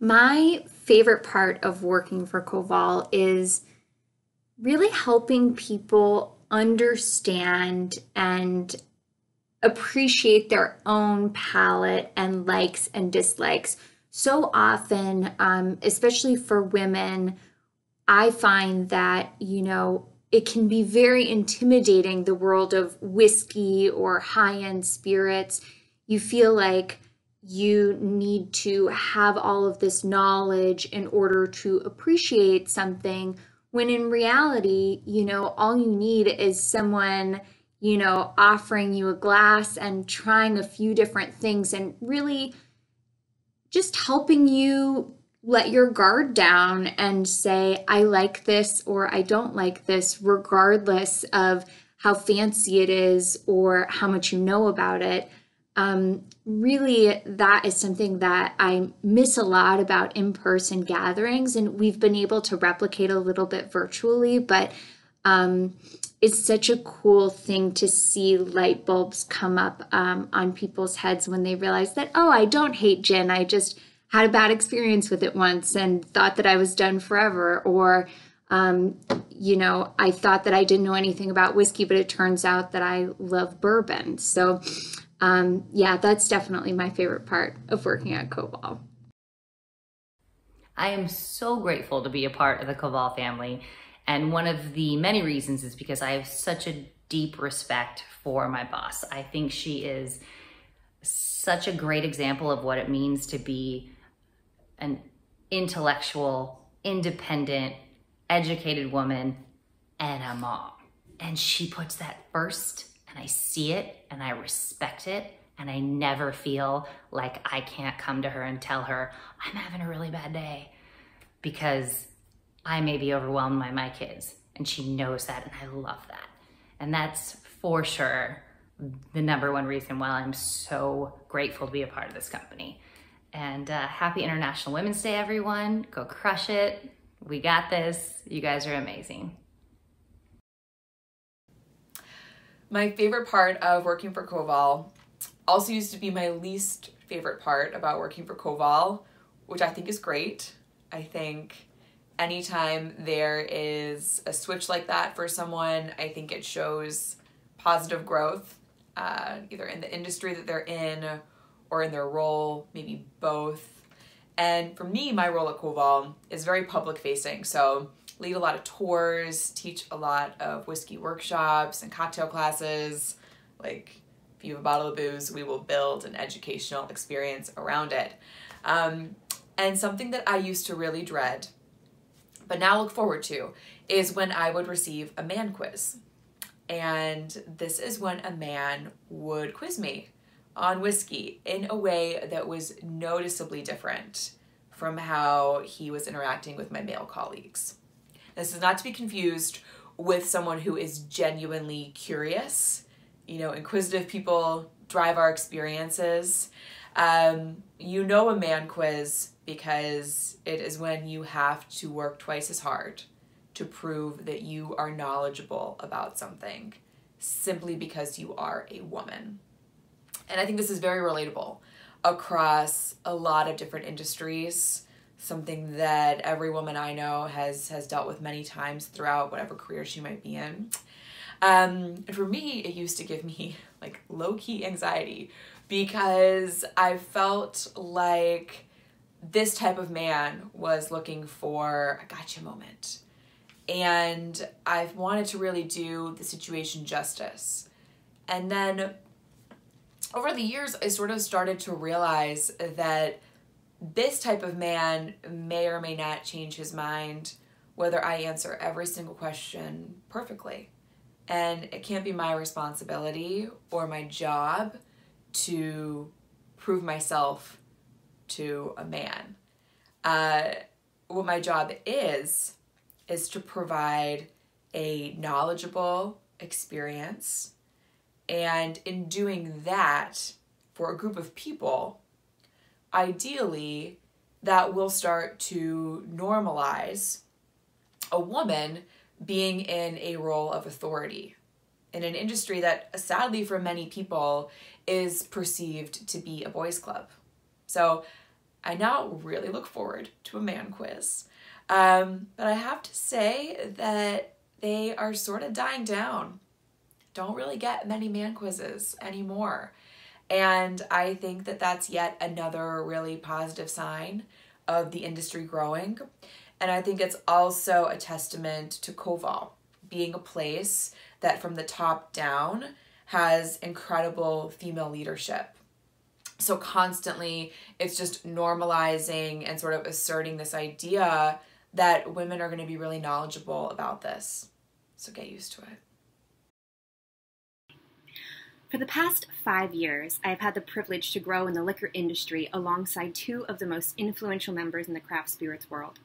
My favorite part of working for Koval is really helping people understand and appreciate their own palate and likes and dislikes. So often, especially for women, I find that, it can be very intimidating, the world of whiskey or high-end spirits. You feel like you need to have all of this knowledge in order to appreciate something, when in reality, all you need is someone, offering you a glass and trying a few different things and really just helping you let your guard down and say, I like this or I don't like this, regardless of how fancy it is or how much you know about it. Really, that is something that I miss a lot about in-person gatherings, and we've been able to replicate a little bit virtually, but it's such a cool thing to see light bulbs come up on people's heads when they realize that, oh, I don't hate gin. I just had a bad experience with it once and thought that I was done forever. Or, I thought that I didn't know anything about whiskey, but it turns out that I love bourbon. So, yeah, that's definitely my favorite part of working at Koval. I am so grateful to be a part of the Koval family. And one of the many reasons is because I have such a deep respect for my boss. I think she is such a great example of what it means to be an intellectual, independent, educated woman and a mom. And she puts that first, and I see it and I respect it. And I never feel like I can't come to her and tell her I'm having a really bad day, because I may be overwhelmed by my kids, and she knows that, and I love that. And that's for sure the number one reason why I'm so grateful to be a part of this company. And happy International Women's Day, everyone. Go crush it. We got this. You guys are amazing. My favorite part of working for Koval also used to be my least favorite part about working for Koval, which I think is great. I think anytime there is a switch like that for someone, I think it shows positive growth, either in the industry that they're in or in their role, maybe both. And for me, my role at Koval is very public facing. So lead a lot of tours, teach a lot of whiskey workshops and cocktail classes. Like, if you have a bottle of booze, we will build an educational experience around it. And something that I used to really dread, but now look forward to, is when I would receive a man quiz. And this is when a man would quiz me on whiskey in a way that was noticeably different from how he was interacting with my male colleagues. This is not to be confused with someone who is genuinely curious. Inquisitive people drive our experiences. A man quiz because it is when you have to work twice as hard to prove that you are knowledgeable about something simply because you are a woman. And I think this is very relatable across a lot of different industries, something that every woman I know has dealt with many times throughout whatever career she might be in. And for me, it used to give me like low-key anxiety, because I felt like this type of man was looking for a gotcha moment. And I wanted to really do the situation justice. And then over the years, I sort of started to realize that this type of man may or may not change his mind whether I answer every single question perfectly. And it can't be my responsibility or my job to prove myself to a man. What my job is to provide a knowledgeable experience. And in doing that for a group of people, ideally, that will start to normalize a woman being in a role of authority in an industry that, sadly for many people, is perceived to be a boys' club. So I now really look forward to a man quiz. But I have to say that they are sort of dying down. Don't really get many man quizzes anymore. And I think that that's yet another really positive sign of the industry growing. And I think it's also a testament to Koval being a place that from the top down has incredible female leadership. So constantly it's just normalizing and sort of asserting this idea that women are going to be really knowledgeable about this. So get used to it. For the past 5 years, I have had the privilege to grow in the liquor industry alongside two of the most influential members in the craft spirits world.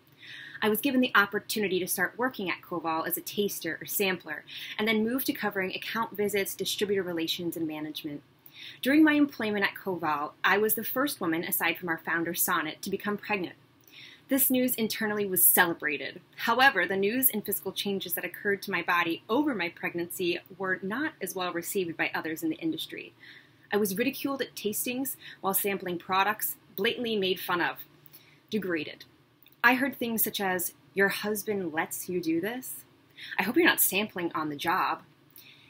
I was given the opportunity to start working at Koval as a taster or sampler, and then move to covering account visits, distributor relations, and management. During my employment at Koval, I was the first woman, aside from our founder Sonat, to become pregnant. This news internally was celebrated. However, the news and physical changes that occurred to my body over my pregnancy were not as well received by others in the industry. I was ridiculed at tastings while sampling products, blatantly made fun of, degraded. I heard things such as, "Your husband lets you do this? I hope you're not sampling on the job."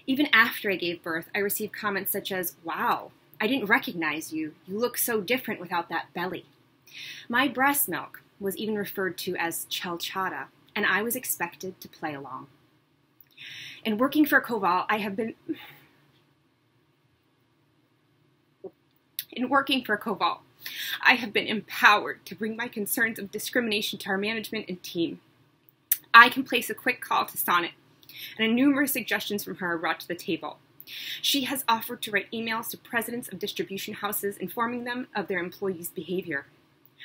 Even after I gave birth, I received comments such as, "Wow, I didn't recognize you. You look so different without that belly." My breast milk was even referred to as chalchata, and I was expected to play along. In working for Koval, I have been empowered to bring my concerns of discrimination to our management and team. I can place a quick call to Sonat, and numerous suggestions from her are brought to the table. She has offered to write emails to presidents of distribution houses informing them of their employees' behavior.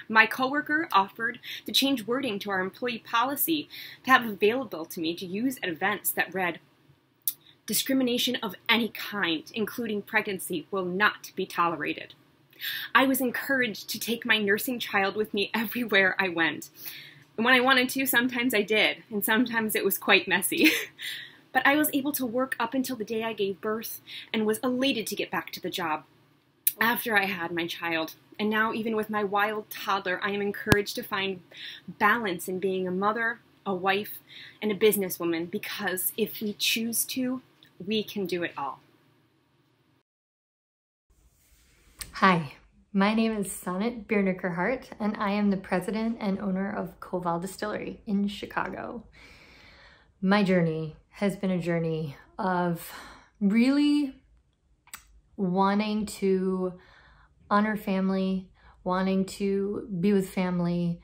My coworker offered to change wording to our employee policy to have available to me to use at events that read, "Discrimination of any kind, including pregnancy, will not be tolerated." I was encouraged to take my nursing child with me everywhere I went. And when I wanted to, sometimes I did, and sometimes it was quite messy. But I was able to work up until the day I gave birth and was elated to get back to the job after I had my child. And now, even with my wild toddler, I am encouraged to find balance in being a mother, a wife, and a businesswoman, because if we choose to, we can do it all. Hi, my name is Sonat Birnecker Hart, and I am the president and owner of Koval Distillery in Chicago. My journey has been a journey of really wanting to honor family, wanting to be with family,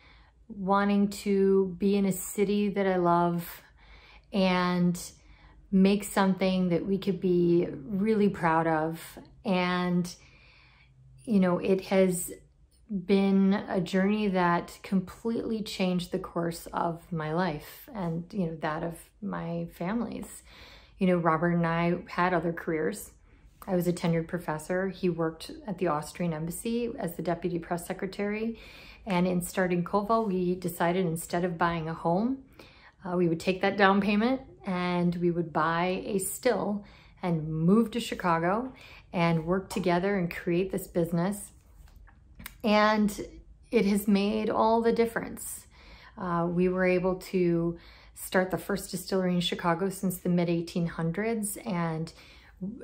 wanting to be in a city that I love and make something that we could be really proud of. And, you know, it has been a journey that completely changed the course of my life and, you know, that of my family's. You know, Robert and I had other careers. I was a tenured professor. He worked at the Austrian embassy as the deputy press secretary. And in starting Koval, we decided instead of buying a home, we would take that down payment and we would buy a still and move to Chicago and work together and create this business. And it has made all the difference. We were able to start the first distillery in Chicago since the mid-1800s and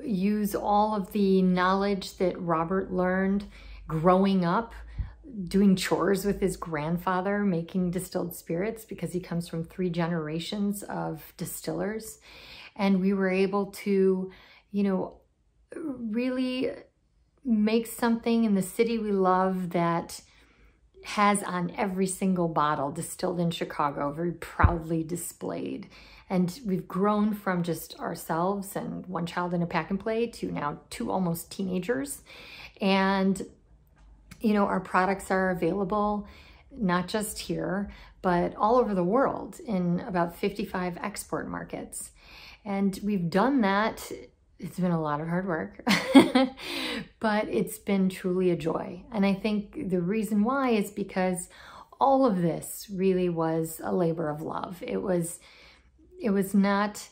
use all of the knowledge that Robert learned growing up, doing chores with his grandfather, making distilled spirits, because he comes from 3 generations of distillers. And we were able to, you know, really make something in the city we love that has on every single bottle distilled in Chicago, very proudly displayed. And we've grown from just ourselves and one child in a pack and play to now 2 almost teenagers. And, you know, our products are available not just here, but all over the world in about 55 export markets. And we've done that. It's been a lot of hard work, but it's been truly a joy. And I think the reason why is because all of this really was a labor of love. It was not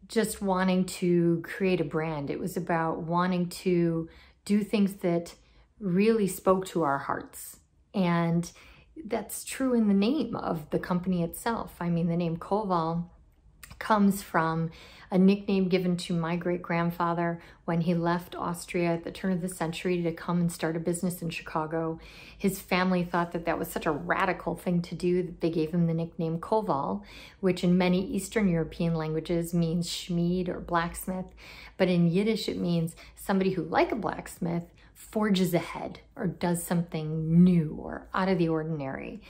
just wanting to create a brand. It was about wanting to do things that really spoke to our hearts. And that's true in the name of the company itself. I mean, the name Koval comes from a nickname given to my great-grandfather when he left Austria at the turn of the century to come and start a business in Chicago. His family thought that that was such a radical thing to do that they gave him the nickname Koval, which in many Eastern European languages means schmied or blacksmith. But in Yiddish, it means somebody who, like a blacksmith, forges ahead or does something new or out of the ordinary.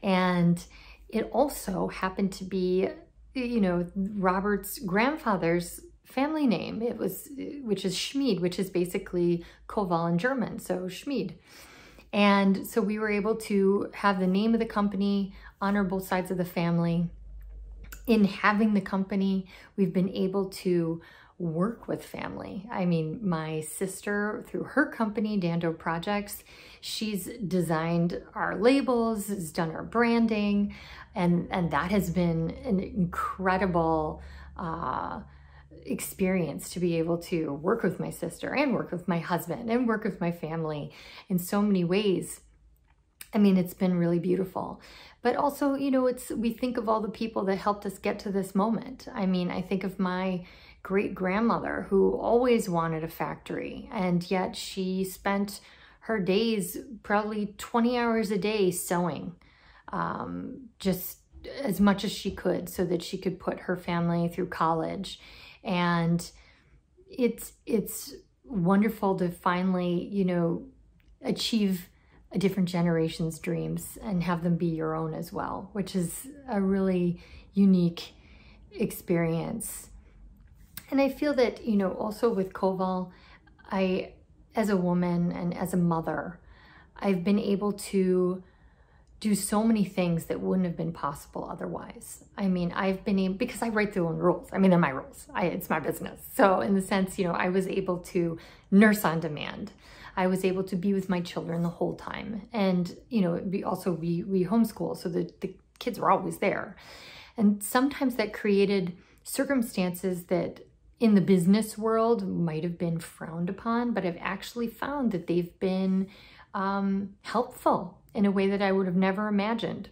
And it also happened to be, you know, Robert's grandfather's family name, which is Schmid, which is basically Koval in German, so Schmid. And so we were able to have the name of the company honor both sides of the family. In having the company, we've been able to work with family. I mean, my sister, through her company, Dando Projects, she's designed our labels, has done our branding, and that has been an incredible experience to be able to work with my sister and work with my husband and work with my family in so many ways. I mean, it's been really beautiful. But also, you know, we think of all the people that helped us get to this moment. I mean, I think of my great-grandmother who always wanted a factory, and yet she spent her days probably 20 hours a day sewing, just as much as she could so that she could put her family through college. And it's wonderful to finally, you know, achieve a different generation's dreams and have them be your own as well, which is a really unique experience. And I feel that, you know, also with Koval, as a woman and as a mother, I've been able to do so many things that wouldn't have been possible otherwise. I mean, I've been able, because I write the own rules. I mean, they're my rules. It's my business. So in the sense, you know, I was able to nurse on demand. I was able to be with my children the whole time. And, you know, we homeschool, so the kids were always there. And sometimes that created circumstances that in the business world might have been frowned upon, but I've actually found that they've been helpful in a way that I would have never imagined.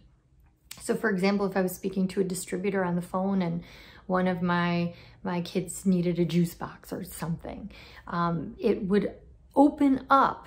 So for example, if I was speaking to a distributor on the phone and one of my kids needed a juice box or something, it would open up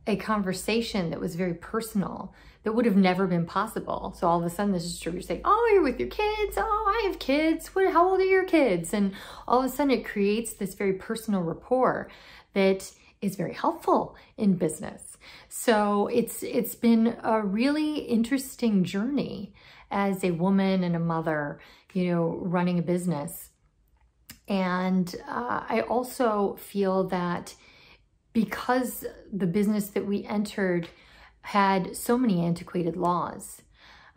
a conversation that was very personal that would have never been possible. So all of a sudden this distributor say, oh, you're with your kids? Oh, I have kids. How old are your kids? And all of a sudden it creates this very personal rapport that is very helpful in business. So it's been a really interesting journey as a woman and a mother, you know, running a business. And I also feel that because the business that we entered had so many antiquated laws,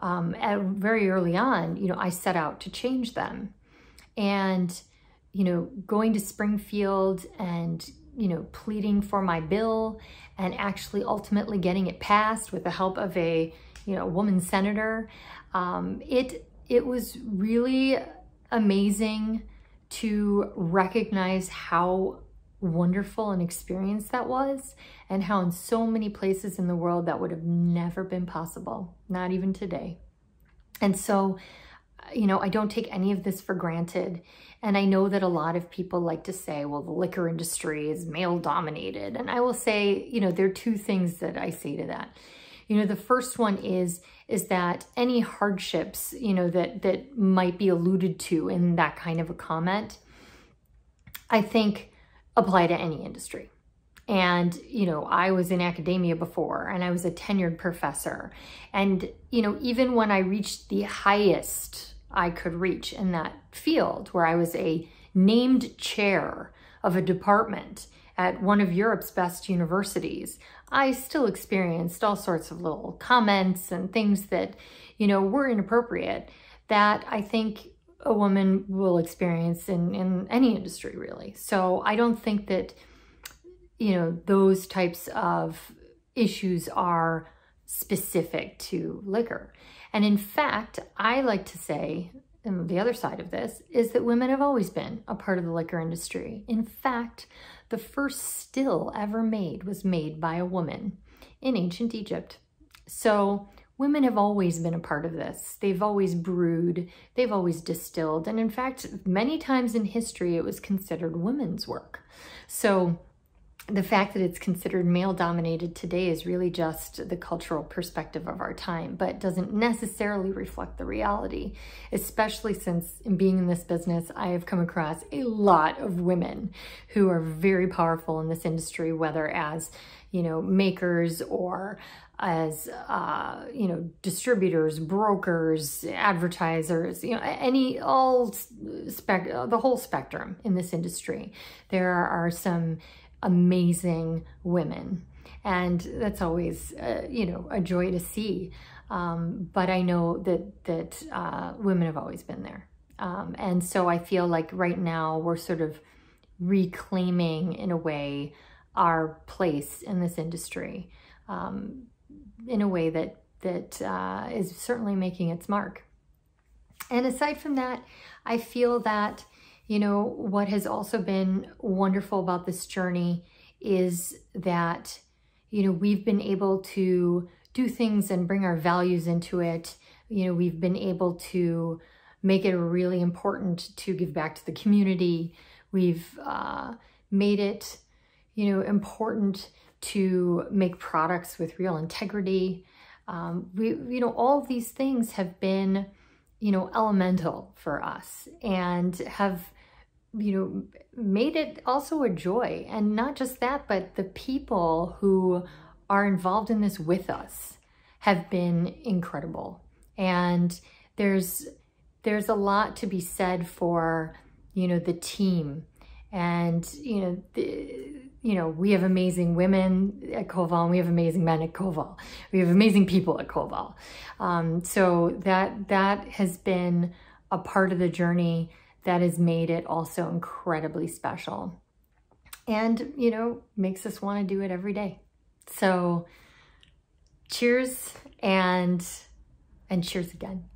very early on, you know, I set out to change them. And, you know, going to Springfield and, you know, pleading for my bill and actually ultimately getting it passed with the help of a, you know, woman senator, it was really amazing to recognize how wonderful an experience that was, and how in so many places in the world that would have never been possible, not even today. And so, you know, I don't take any of this for granted. And I know that a lot of people like to say, well, the liquor industry is male dominated. And I will say, you know, there are two things that I say to that. You know, the first one is that any hardships, you know, that might be alluded to in that kind of a comment, I think apply to any industry. And, you know, I was in academia before, and I was a tenured professor. And, you know, even when I reached the highest I could reach in that field, where I was a named chair of a department at one of Europe's best universities, I still experienced all sorts of little comments and things that, you know, were inappropriate that I think a woman will experience in any industry, really. So I don't think that, you know, those types of issues are specific to liquor. And in fact, I like to say, and the other side of this is that women have always been a part of the liquor industry. In fact, the first still ever made was made by a woman in ancient Egypt. So women have always been a part of this. They've always brewed, they've always distilled, and in fact, many times in history, it was considered women's work. So the fact that it's considered male-dominated today is really just the cultural perspective of our time, but doesn't necessarily reflect the reality, especially since in being in this business, I have come across a lot of women who are very powerful in this industry, whether as, you know, makers or as, you know, distributors, brokers, advertisers, you know, the whole spectrum in this industry. There are some amazing women, and that's always you know, a joy to see, but I know that women have always been there, and so I feel like right now we're sort of reclaiming in a way our place in this industry, in a way that is certainly making its mark. And aside from that, I feel that, you know, what has also been wonderful about this journey is that, you know, we've been able to do things and bring our values into it. You know, we've been able to make it really important to give back to the community. We've made it, you know, important to make products with real integrity. You know, all of these things have been, you know, elemental for us and have, you know, made it also a joy. And not just that, but the people who are involved in this with us have been incredible. And there's a lot to be said for, you know, the team. And, you know, we have amazing women at Koval, and we have amazing men at Koval. We have amazing people at Koval. So that has been a part of the journey that has made it also incredibly special. And, you know, makes us want to do it every day. So cheers and cheers again.